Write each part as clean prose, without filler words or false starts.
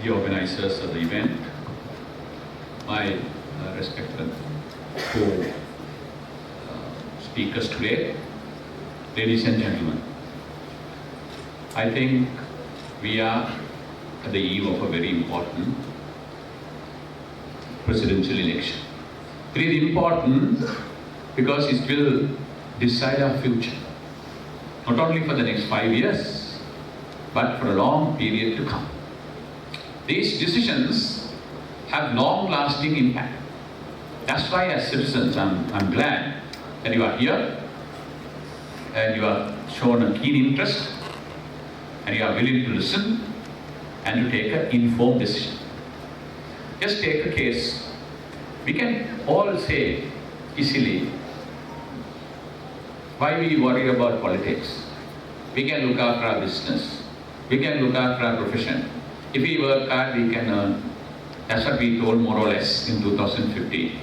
the organizers of the event, my respected co-speakers today, ladies and gentlemen. I think we are at the eve of a very important presidential election. It is important because it will decide our future, not only for the next 5 years, but for a long period to come. These decisions have long-lasting impact. That's why as citizens, I'm glad that you are here and you have shown a keen interest and you are willing to listen and to take an informed decision. Just take a case. We can all say easily, why we worry about politics? We can look after our business. We can look after our profession. If we work hard, we can earn. That's what we told more or less in 2015.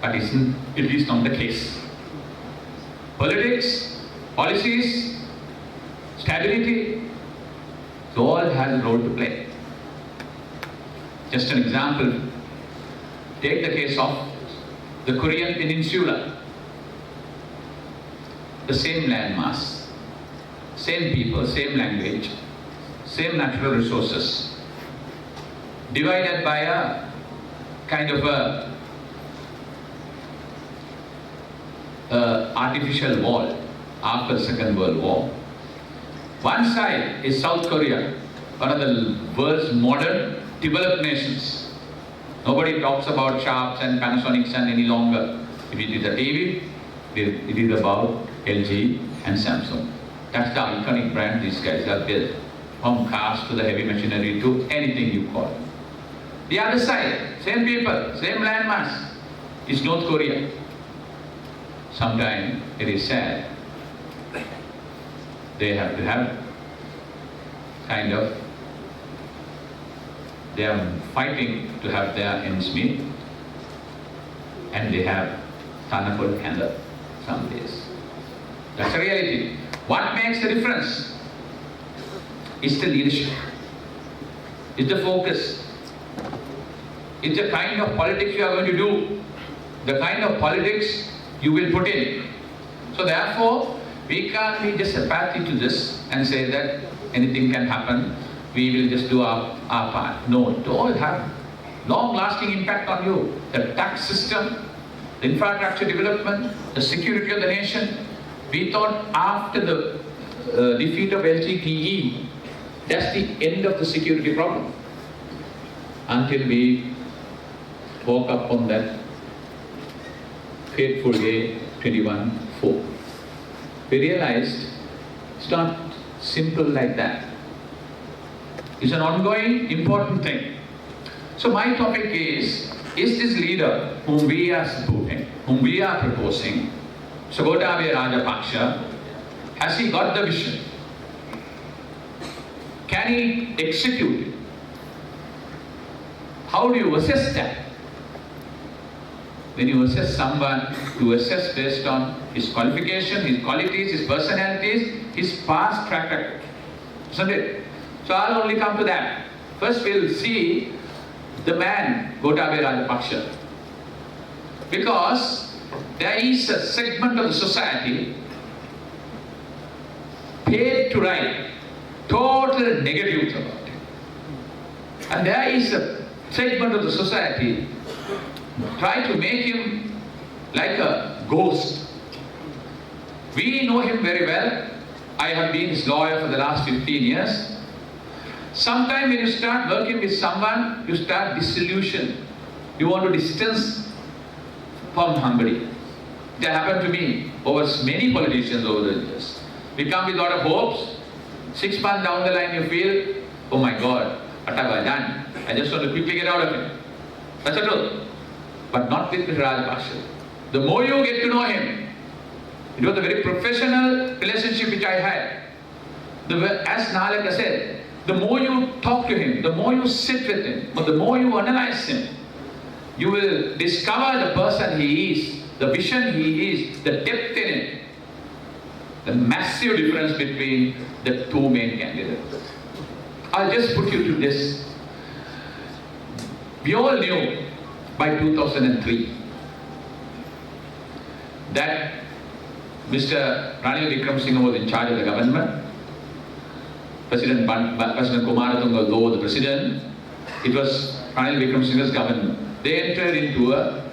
But it is not the case. Politics, policies, stability, they all have a role to play. Just an example, take the case of the Korean Peninsula. The same landmass, same people, same language, same natural resources, divided by a kind of a artificial wall after the Second World War. One side is South Korea, one of the world's modern developed nations. Nobody talks about Sharps and Panasonics and any longer. If it is a TV, it is about LG and Samsung. That's the iconic brand these guys have built, from cars to the heavy machinery to anything you call it. The other side, same people, same landmass, is North Korea. Sometimes it is sad. They have to have kind of, they are fighting to have their ends meet, and they have Tanakul candle some days. That's the reality. What makes the difference is the leadership, is the focus, it's the kind of politics you are going to do, the kind of politics you will put in. So therefore, we can't be just apathy to this and say that anything can happen, we will just do our part. No, it all have long-lasting impact on you. The tax system, the infrastructure development, the security of the nation. We thought after the defeat of LTTE, that's the end of the security problem. Until we woke up on that fateful day, 21/4. We realized it's not simple like that. It's an ongoing, important thing. So my topic is this leader whom we are supporting, whom we are proposing, Gotabaya Rajapaksa, has he got the vision? Can he execute it? How do you assess that? When you assess someone, you assess based on his qualification, his qualities, his personalities, his past track record. Isn't it? So I'll only come to that. First we'll see the man, Gotabaya Rajapaksa. Because there is a segment of the society paid to write total negatives about it. And there is a segment of the society try to make him like a ghost. We know him very well. I have been his lawyer for the last 15 years. Sometimes when you start working with someone, you start disillusion. You want to distance from somebody. That happened to me over many politicians over the years. We come with a lot of hopes. 6 months down the line you feel, oh my God, what have I done? I just want to quickly get out of it. That's the truth. But not with Mr. Rajapaksa. The more you get to know him, it was a very professional relationship which I had. As Nalaka said, the more you talk to him, the more you sit with him, but the more you analyze him, you will discover the person he is, the vision he is, the depth in it, the massive difference between the two main candidates. I'll just put you to this. We all knew by 2003 that Mr. Ranil Wickremesinghe was in charge of the government. President Kumaratunga, though the president, it was Ranil Wickremesinghe's government. They entered into a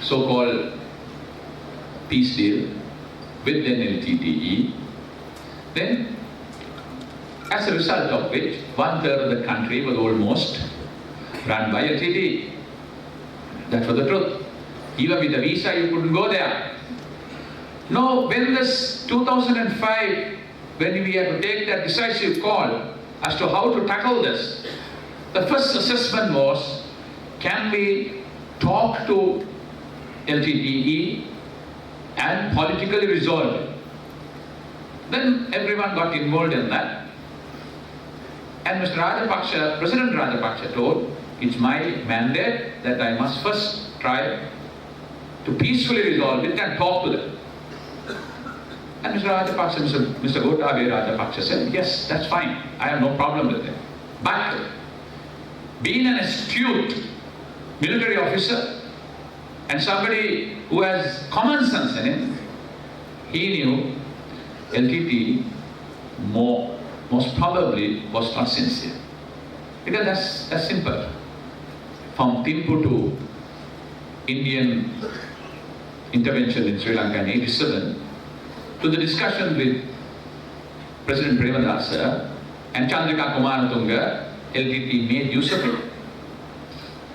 so-called peace deal with then LTTE. Then, as a result of which, 1/3 of the country was almost run by LTTE. That was the truth. Even with a visa, you couldn't go there. Now, when this 2005, when we had to take that decisive call as to how to tackle this, the first assessment was, can we talk to LTTE and politically resolve it? Then everyone got involved in that. And Mr. Rajapaksa, President Rajapaksa told, it's my mandate that I must first try to peacefully resolve it and talk to them. And Mr. Rajapaksa, Mr. Gotabaya Rajapaksa said, yes, that's fine. I have no problem with it. But being an astute military officer and somebody who has common sense in him, he knew LTT most probably was not sincere. Because that's simple. From Timpu to Indian intervention in Sri Lanka in 87, to the discussion with President Premadasa and Chandrika Kumaratunga, LTT made use of it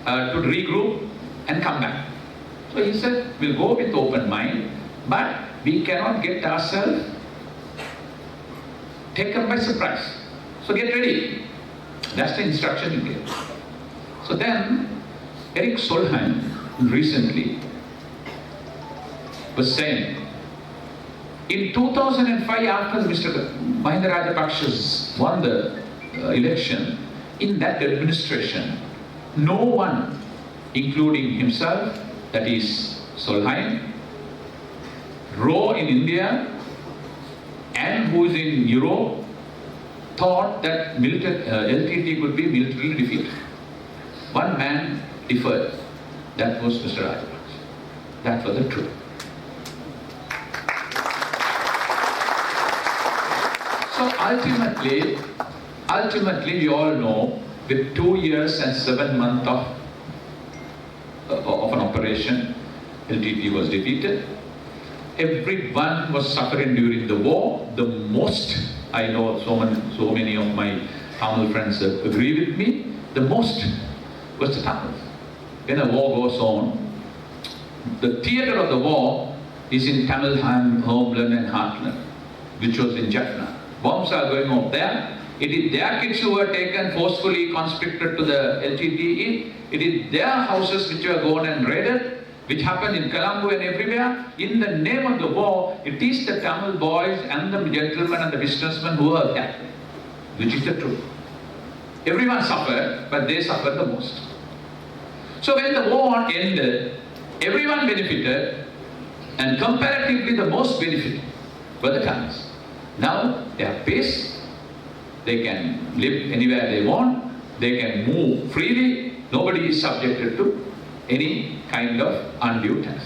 to regroup and come back. So he said, we'll go with open mind, but we cannot get ourselves taken by surprise. So get ready. That's the instruction you gave. So then, Eric Solheim recently was saying, in 2005, after Mr. Mahinda Rajapaksa won the election, in that administration, no one, including himself, that is Solheim, Roe in India, and who is in Europe, thought that LTT could be militarily defeated. One man differed. That was Mr. Rajapaksa. That was the truth. So ultimately, we all know, with 2 years and 7 months of an operation, LTT was defeated. Everyone was suffering during the war. The most, I know so many of my Tamil friends agree with me, the most was the Tamils. When a war goes on, the theatre of the war is in Tamil homeland and heartland, which was in Jaffna. Bombs are going on there. It is their kids who were taken forcefully conscripted to the LTTE. It is their houses which were gone and raided, which happened in Colombo and everywhere. In the name of the war, it is the Tamil boys and the gentlemen and the businessmen who are attacked, which is the truth. Everyone suffered, but they suffered the most. So when the war ended, everyone benefited, and comparatively the most benefited were the Tamils. Now they have peace, they can live anywhere they want, they can move freely, nobody is subjected to any kind of undue tax.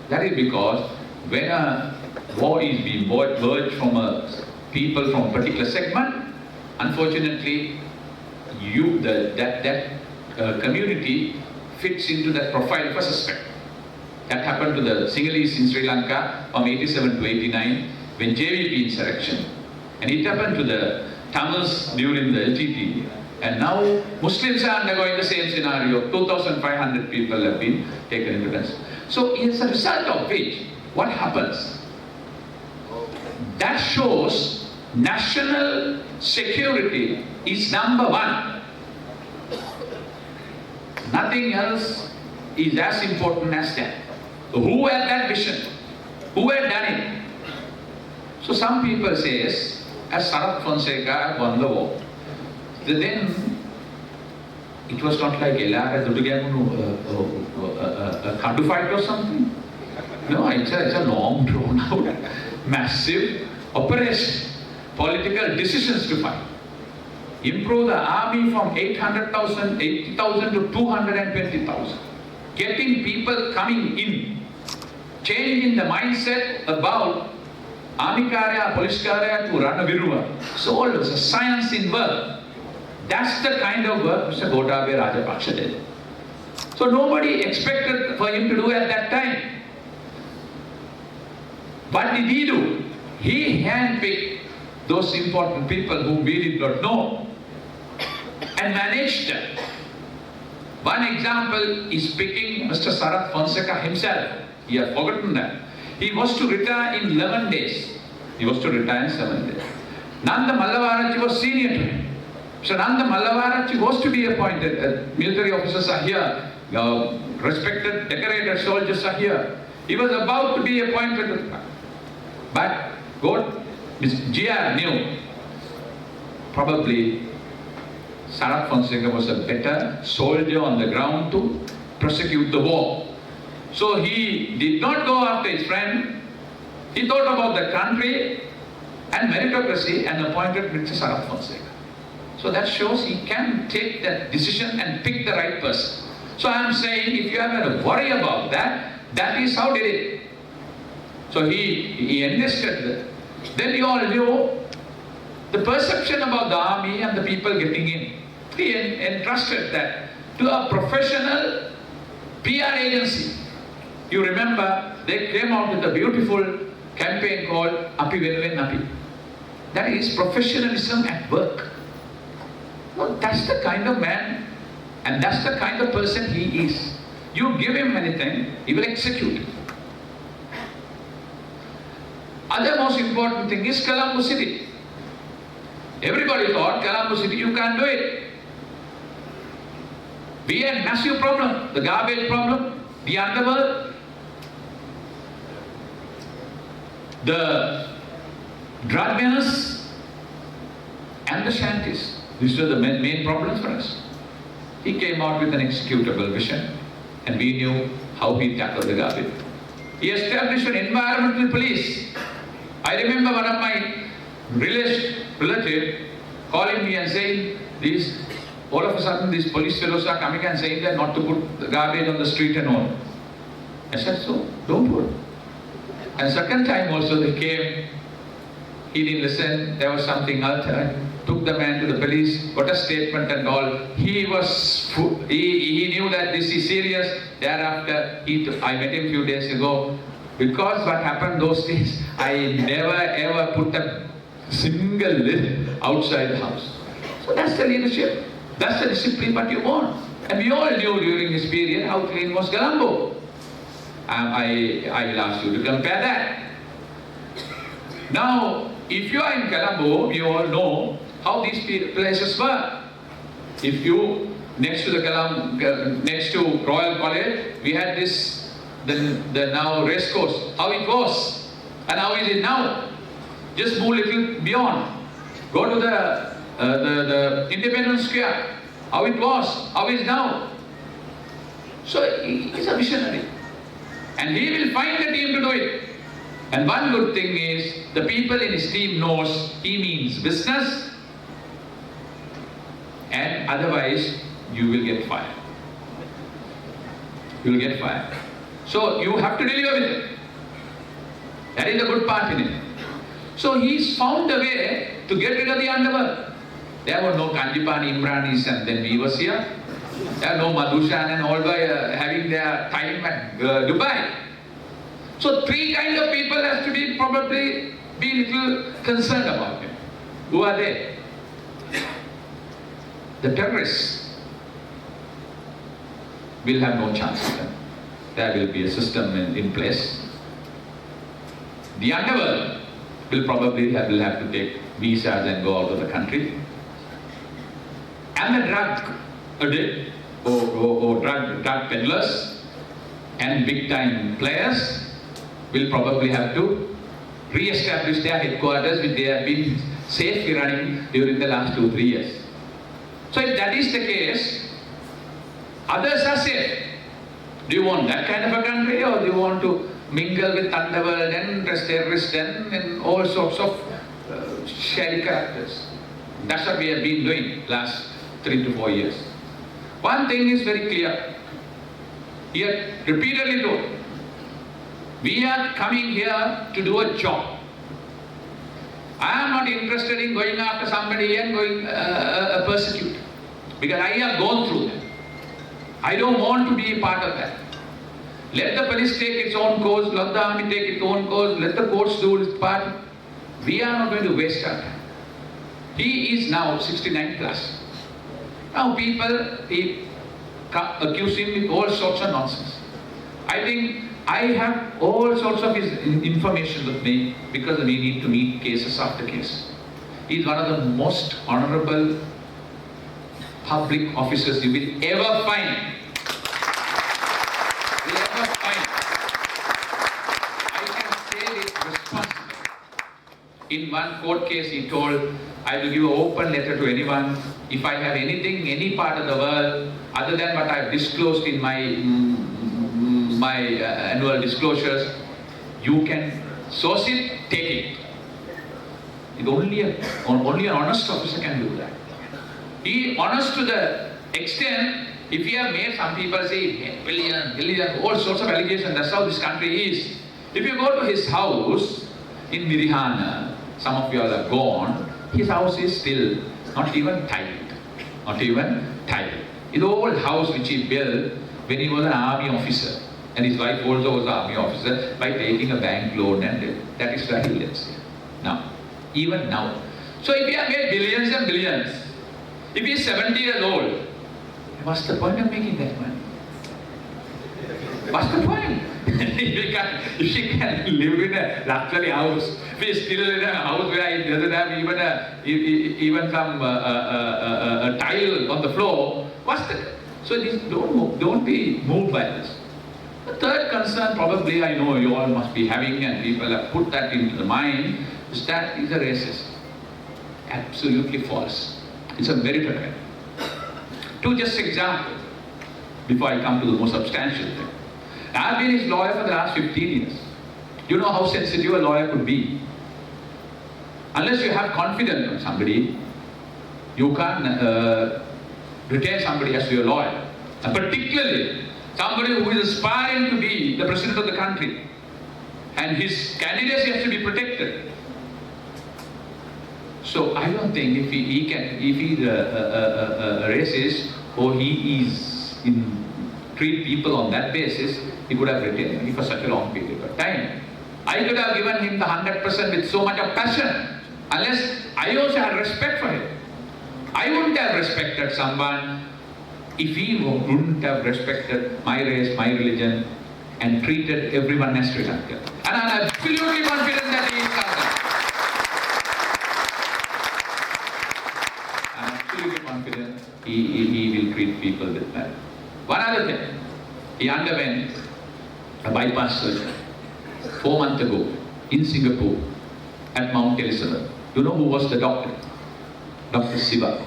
That is because when a war is being waged from a people from a particular segment, unfortunately, that community fits into that profile of a suspect. That happened to the Sinhalese in Sri Lanka from 87 to 89 when JVP insurrection. And it happened to the Tamils during the LTT. And now Muslims are undergoing the same scenario. 2,500 people have been taken into custody. So as a result of which, what happens? That shows national security is number one. Nothing else is as important as that. Who had that vision? Who had done it? So some people say, as Sarath Fonseca won the war, then it was not like Elara a Kandu fight or something. No, it's a long drawn out, massive operation, political decisions to fight. improve the army from 800,000, 80,000 to 220,000. Getting people coming in, changing the mindset about army karya, police karya to run a viruva. So all it's a science in work. That's the kind of work Mr. Gotabaya Rajapaksa did. So nobody expected for him to do at that time. What did he do? He handpicked those important people whom we did not know and managed them. One example is picking Mr. Sarath Fonseca himself. He has forgotten that. He was to retire in 11 days. He was to retire in 7 days. Nanda Mallavarachi was senior to him. So Nanda Mallavarachi was to be appointed. Military officers are here. Respected, decorated soldiers are here. He was about to be appointed. But God, GR knew probably Sarath Fonseca was a better soldier on the ground to prosecute the war. So he did not go after his friend. He thought about the country and meritocracy and appointed Mr. Sarath Fonseca. So that shows he can take that decision and pick the right person. So I am saying, if you have to worry about that, that is how did it. So he enlisted. Then you all knew the perception about the army and the people getting in. He entrusted that to a professional PR agency. You remember, they came out with a beautiful campaign called Api Venuven Api. That is professionalism at work. Well, that's the kind of man and that's the kind of person he is. You give him anything, he will execute it. Other most important thing is Colombo City. Everybody thought Colombo City, you can't do it. We had massive problem, the garbage problem, the underworld, the drug menace, and the shanties. These were the main problems for us. He came out with an executable vision, and we knew how he tackled the garbage. He established an environmental police. I remember one of my relative calling me and saying, all of a sudden these police fellows are coming and saying that not to put the garbage on the street and all. I said, so, don't put. And second time also they came, he didn't listen, there was something else. I took the man to the police, got a statement and all. He knew that this is serious. Thereafter, I met him a few days ago. Because what happened those days, I never ever put a single lid outside the house. So that's the leadership. That's the discipline what you want. And we all knew during this period how clean was Colombo. I will ask you to compare that. Now, if you are in Colombo, you all know how these places were. If you, next to Royal College, we had this, the now race course, how it was, and how is it now? Just move a little beyond. Go to the Independence Square, how it was, how is now. So he is a visionary. And he will find the team to do it. And one good thing is, the people in his team knows he means business, and otherwise you will get fired. You will get fired. So you have to deliver with it. That is the good part in it. So he's found a way to get rid of the underworld. There were no Kanjipani, Imranis, and then we was here. There were no Madhushan and all were having their time at Dubai. So three kind of people has to be probably be little concerned about him. Who are they? The terrorists will have no chance with them. There will be a system in place. The underworld will probably have to take visas and go out of the country. And the drug addict or drug peddlers and big time players will probably have to re-establish their headquarters which they have been safely running during the last 2-3 years. So if that is the case, others are safe. Do you want that kind of a country, or do you want to mingle with underworld and terrorists and all sorts of shady characters? That's what we have been doing last 3 to 4 years. One thing is very clear. He had repeatedly told, we are coming here to do a job. I am not interested in going after somebody and going persecute, because I have gone through that. I don't want to be a part of that. Let the police take its own course, let the army take its own course, let the courts do its part. We are not going to waste our time. He is now 69 plus. Now people accuse him with all sorts of nonsense. I think I have all sorts of his information with me, because we need to meet cases after case. He is one of the most honorable public officers you will ever find. I can say this responsibly. In one court case he told, I will give an open letter to anyone. If I have anything, any part of the world, other than what I have disclosed in my annual disclosures, you can source it, take it. Only an honest officer can do that. He honest to the extent, if he have made, some people say, billion, all sorts of allegations, that's how this country is. If you go to his house in Mirihana, some of you all have gone, his house is still not even tiled. Not even tiled. It's the old house which he built when he was an army officer. And his wife also was an army officer, by taking a bank loan, and that is where he lives here. Now, even now. So if he has made billions and billions, if he is 70 years old, what's the point of making that money? What's the point? If she can live in a luxury house, if he is still in a house where he doesn't have even some tile on the floor, what's the... So this, don't be moved by this. The third concern, probably I know you all must be having, and people have put that into the mind, is that he's a racist. Absolutely false. It's a meritocrat. Two just examples before I come to the more substantial thing. I've been his lawyer for the last 15 years. You know how sensitive a lawyer could be. Unless you have confidence on somebody, you can't retain somebody as your lawyer. And particularly somebody who is aspiring to be the president of the country, and his candidacy has to be protected. So I don't think if he's a racist, or he is treat people on that basis, he could have retained me for such a long period of time. I could have given him the 100% with so much of passion, unless I also had respect for him. I wouldn't have respected someone if he wouldn't have respected my race, my religion, and treated everyone as Sri Lankan. And I'm absolutely confident that he is Lankan. I'm absolutely confident he will treat people with merit. One other thing, he underwent a bypass surgery 4 months ago in Singapore at Mount Elizabeth. You know who was the doctor? Dr. Siva.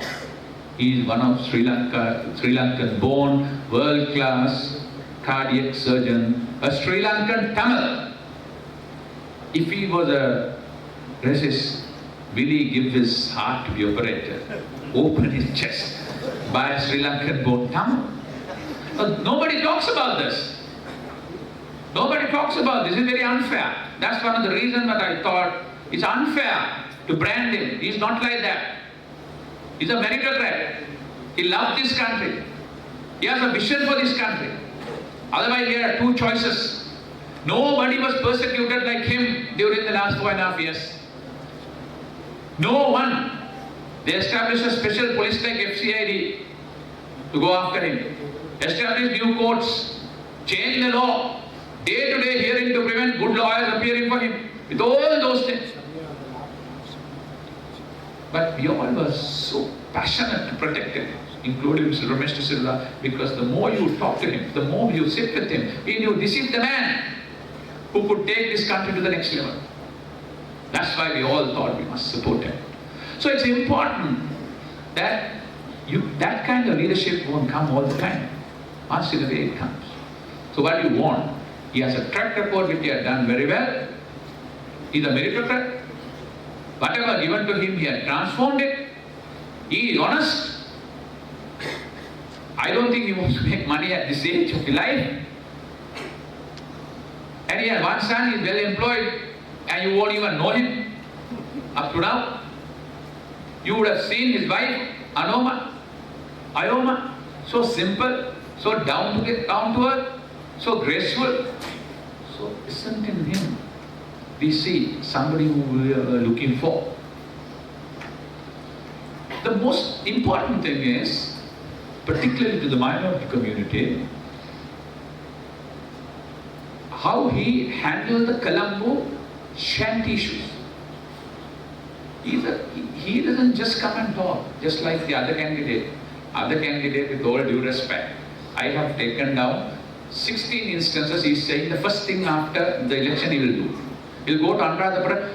He is one of Sri Lankan born, world-class cardiac surgeon, a Sri Lankan Tamil. If he was a racist, will he give his heart to be operated, open his chest by a Sri Lankan born Tamil? Nobody talks about this. Nobody talks about this. It's very unfair. That's one of the reasons that I thought it's unfair to brand him. He's not like that. He's a meritocrat. He loves this country. He has a vision for this country. Otherwise, there are two choices. Nobody was persecuted like him during the last 4.5 years. No one. They established a special police like FCID to go after him. Established new courts. Changed the law. Day-to-day hearing to prevent good lawyers appearing for him. With all those things. But we all were so passionate to protect him, including Mr. Ramesh Silva, because the more you talk to him, the more you sit with him, we knew this is the man who could take this country to the next level. That's why we all thought we must support him. So it's important that that kind of leadership won't come all the time. Once in a way it comes. So what do you want? He has a track record which he has done very well. He's a meritocrat. Whatever given to him, he has transformed it. He is honest. I don't think he wants to make money at this age of life. And he has one son, he is well employed, and you won't even know him up to now. You would have seen his wife, Ayoma, so simple, so down to earth, so graceful. So isn't in him we see somebody who we are looking for. The most important thing is, particularly to the minority community, how he handled the Colombo shanty issues. He doesn't just come and talk, just like the other candidate. Other candidate, with all due respect, I have taken down 16 instances. He's saying the first thing after the election he will do. He'll go to Anuradhapura,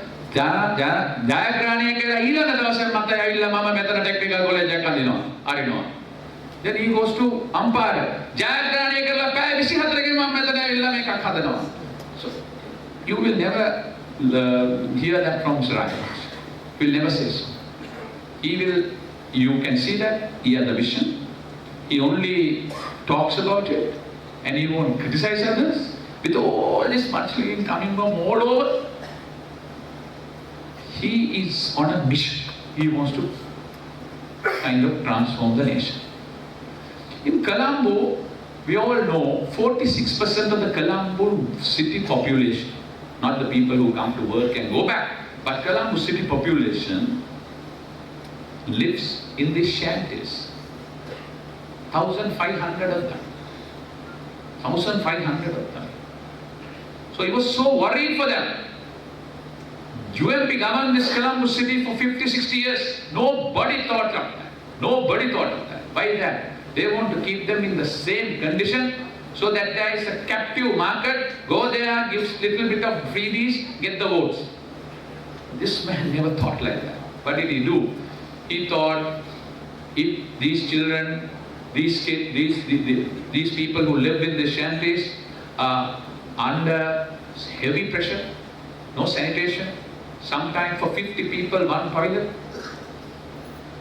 then he goes to Ampara. So you will never hear that from Siraj. He will never say so. You can see that he has a vision. He only talks about it and he won't criticize others. With all this mudslinging coming from all over, he is on a mission. He wants to kind of transform the nation. In Colombo, we all know 46% of the Colombo city population, not the people who come to work and go back, but Colombo city population lives in these shanties. 1,500 of them. 1,500 of them. So he was so worried for them. UMP governed this Colombo city for 50-60 years. Nobody thought of that. Nobody thought of that. Why that? They want to keep them in the same condition so that there is a captive market. Go there, give little bit of freebies, get the votes. This man never thought like that. What did he do? He thought, if these children, these people who live in the shanties are under heavy pressure, no sanitation, sometimes for 50 people, one toilet,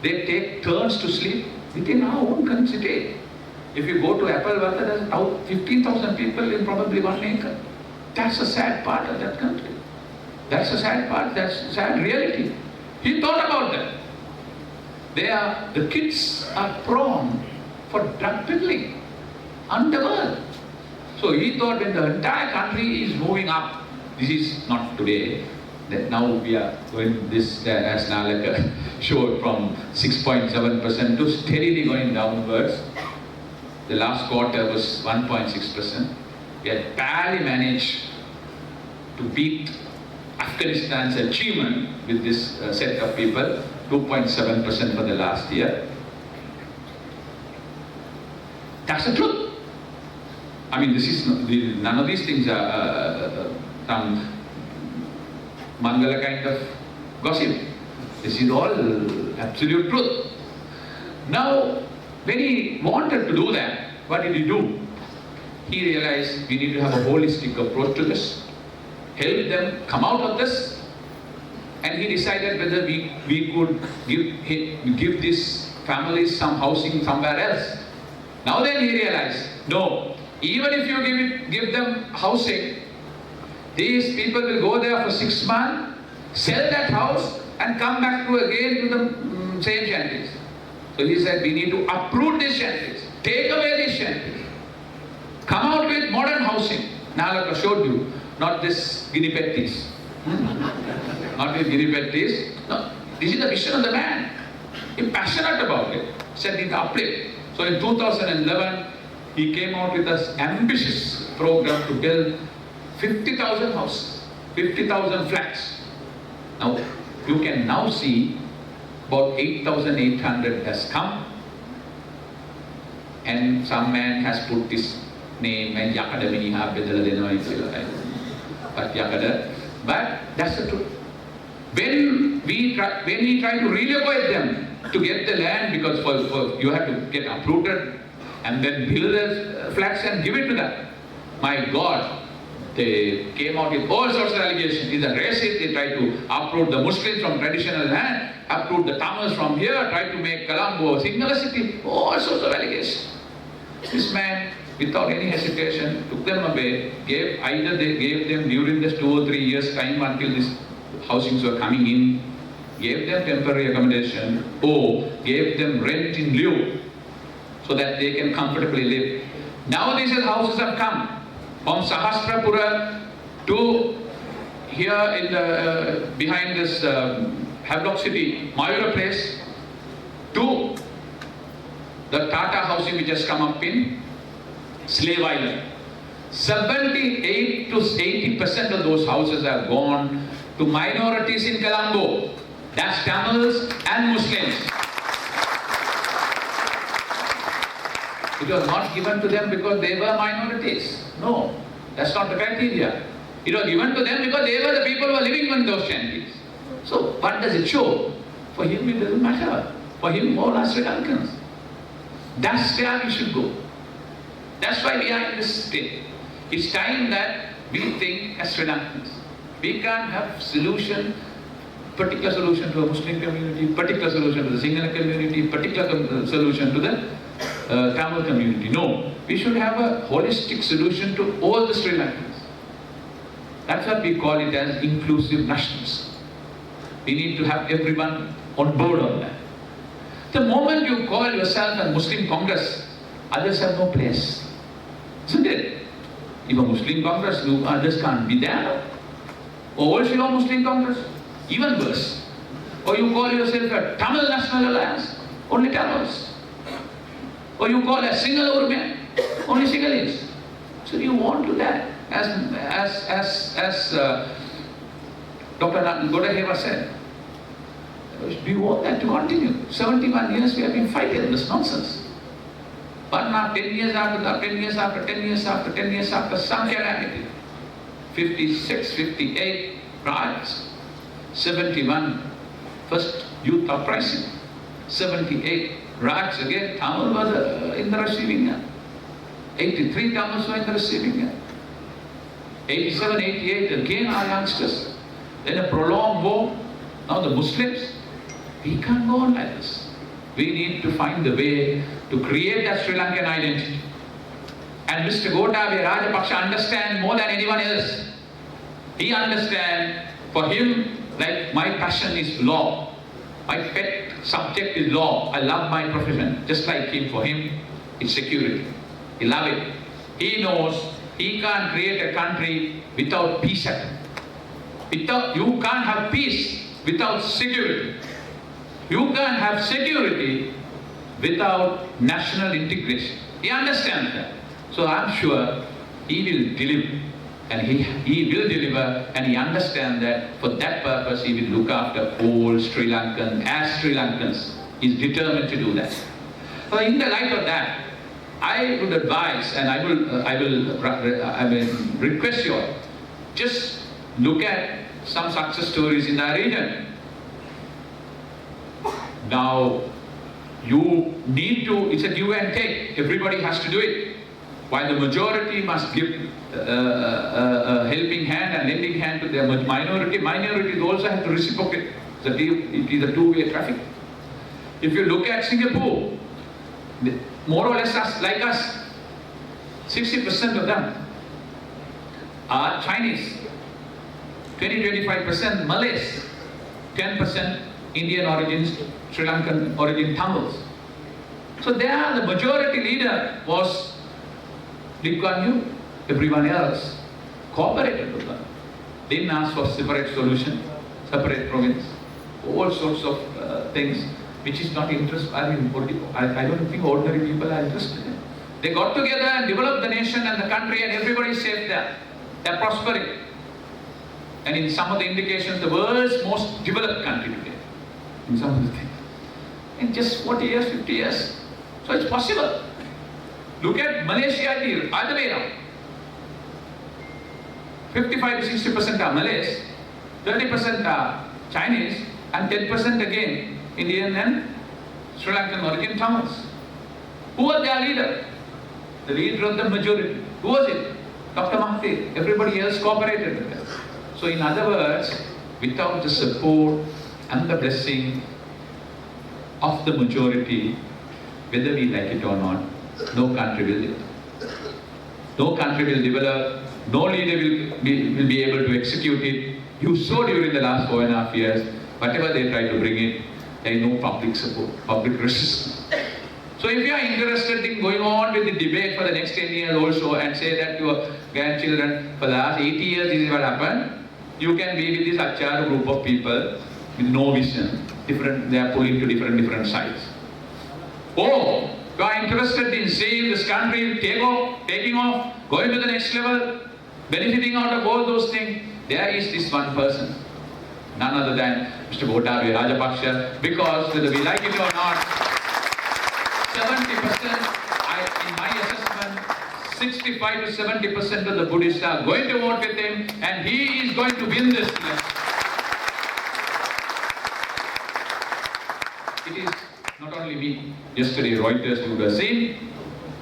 they take turns to sleep within our own country. If you go to Appalachia, there's 15,000 people in probably 1 acre. That's a sad part of that country. That's a sad part, that's a sad reality. He thought about that. The kids are prone for drug peddling, underworld. So he thought when the entire country is moving up, this is not today, that now we are going this as now like a show from 6.7% to steadily going downwards. The last quarter was 1.6%. We had barely managed to beat Afghanistan's achievement with this set of people, 2.7% for the last year. That's the truth. I mean, this is none of these things are some Mangala kind of gossip. This is all absolute truth. Now, when he wanted to do that, what did he do? He realized we need to have a holistic approach to this, help them come out of this, and he decided whether we could give these families some housing somewhere else. Now then he realized, no, even if you give them housing, these people will go there for 6 months, sell that house and come back again to the same shanties. So he said we need to uproot these shanties, take away these shanties, come out with modern housing. Nalaka showed you, not this guinea petties. Not with guinea petties. No, this is the vision of the man. He's passionate about it. Said it uplift. So in 2011, he came out with this ambitious program to build 50,000 houses, 50,000 flats. Now, you can now see about 8,800 has come, and some man has put this name and Yakada Miniha Bedala Deno, but that's the truth. When we try to relocate them to get the land, because for you have to get uprooted and then build the flats and give it to them. My God, They came out with all sorts of allegations. He's a racist. They tried to uproot the Muslims from traditional land, uproot the Tamils from here, tried to make Colombo a singular city, all sorts of allegations. This man, without any hesitation, took them away, either they gave them during this 2 or 3 years time until these housings were coming in, gave them temporary accommodation, or gave them rent in lieu, so that they can comfortably live. Now these houses have come from Sahasrapura to here in the behind this Havelock City, Mayura place, to the Tata housing which has come up in Slave Island. 78 to 80% of those houses have gone to minorities in Colombo. That's Tamils and Muslims. It was not given to them because they were minorities. No, that's not the criteria. It was given to them because they were the people who were living in those shanties. So what does it show? For him it doesn't matter. For him all are Sri Lankans. That's where we should go. That's why we are in this state. It's time that we think as Sri Lankans. We can't have particular solution to a Muslim community, particular solution to the Sinhala community, particular solution to the Tamil community. No, we should have a holistic solution to all the Sri Lankans. That's what we call it as inclusive nationalism. We need to have everyone on board on that. The moment you call yourself a Muslim Congress, others have no place. Isn't it? If a Muslim Congress, others can't be there. Or also a Muslim Congress, even worse. Or you call yourself a Tamil National Alliance, only Tamils. Or you call a single Urban, only Sinhalese. So you want to that, as Dr. Godaheva said. We want that to continue. 71 years we have been fighting this nonsense. But now 10 years after that, 10 years after, 10 years after, 10 years after, some calamity. 56, 58 riots. 71, first youth uprising. 78 riots again. Tamil was in the receiving end. 83 Tamils were in the receiving end. 87, 88 again our youngsters. Then a prolonged war. Now the Muslims. We can't go on like this. We need to find the way to create that Sri Lankan identity. And Mr. Gotabaya Rajapaksa understands more than anyone else. He understands, for him, like my passion is law. My pet subject is law. I love my profession. Just like him, for him, it's security. He loves it. He knows he can't create a country without peace. You can't have peace without security. You can't have security without national integration. He understands that. So I'm sure he will deliver. And he will deliver, and he understands that for that purpose he will look after all Sri Lankans as Sri Lankans. He's determined to do that. So in the light of that, I would advise, and I will request you all, just look at some success stories in our region. Now, you need to, it's a give and take. Everybody has to do it. While the majority must give a helping hand and lending hand to the minorities also have to reciprocate. It is a two-way traffic. If you look at Singapore, more or less like us, 60% of them are Chinese, 20-25% Malays, 10% Indian origins, Sri Lankan origin Tamils. So there the majority leader was Lee Kuan Yew. Everyone else cooperated with them. Didn't ask for separate solution, separate province, all sorts of things which is not interest. I don't think ordinary people are interested in. They got together and developed the nation and the country, and everybody is safe there. They are prospering. And in some of the indications, the world's most developed country today. In some of the things. In just 40 years, 50 years. So it's possible. Look at Malaysia, the other way around. 55 to 60% are Malays, 30% are Chinese, and 10% again Indian and Sri Lankan origin Tamils. Who was their leader? The leader of the majority. Who was it? Dr. Mahathir, everybody else cooperated with them. So in other words, without the support and the blessing of the majority, whether we like it or not, no country will develop. No country will develop, no leader will be able to execute it. You saw during the last 4.5 years, whatever they try to bring it, there is no public support, public resistance. So if you are interested in going on with the debate for the next 10 years also and say that to your grandchildren, for the last 80 years this is what happened, you can be with this Achar group of people with no vision. They are pulling to different sides. Oh, you are interested in seeing this country taking off, going to the next level, benefiting out of all those things. There is this one person, none other than Mr. Gotabaya Rajapaksa, because whether we like it or not, 70%, in my assessment, 65 to 70% of the Buddhists are going to vote with him, and he is going to win this election. It is not only me. Yesterday, Reuters you would have seen,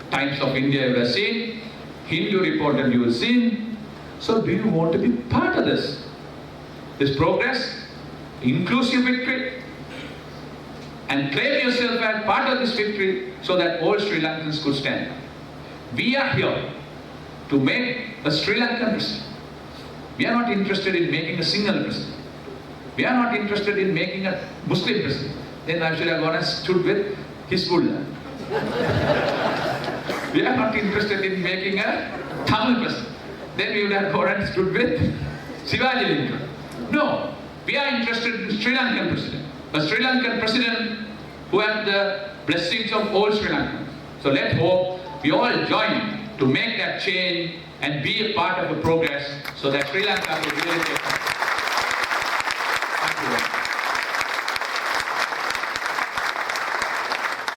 Times of India you would have seen, Hindu Reporter you would have seen. So do you want to be part of this? This progress, inclusive victory, and claim yourself as part of this victory so that all Sri Lankans could stand. We are here to make a Sri Lankan president. We are not interested in making a single president. We are not interested in making a Muslim president. Then I should have gone and stood with Hizbullah. We are not interested in making a Tamil president. Then we would have gone and stood with Shivaji Lincoln. No, we are interested in Sri Lankan president. A Sri Lankan president who has the blessings of all Sri Lankans. So let's hope we all join to make that change and be a part of the progress so that Sri Lanka will really take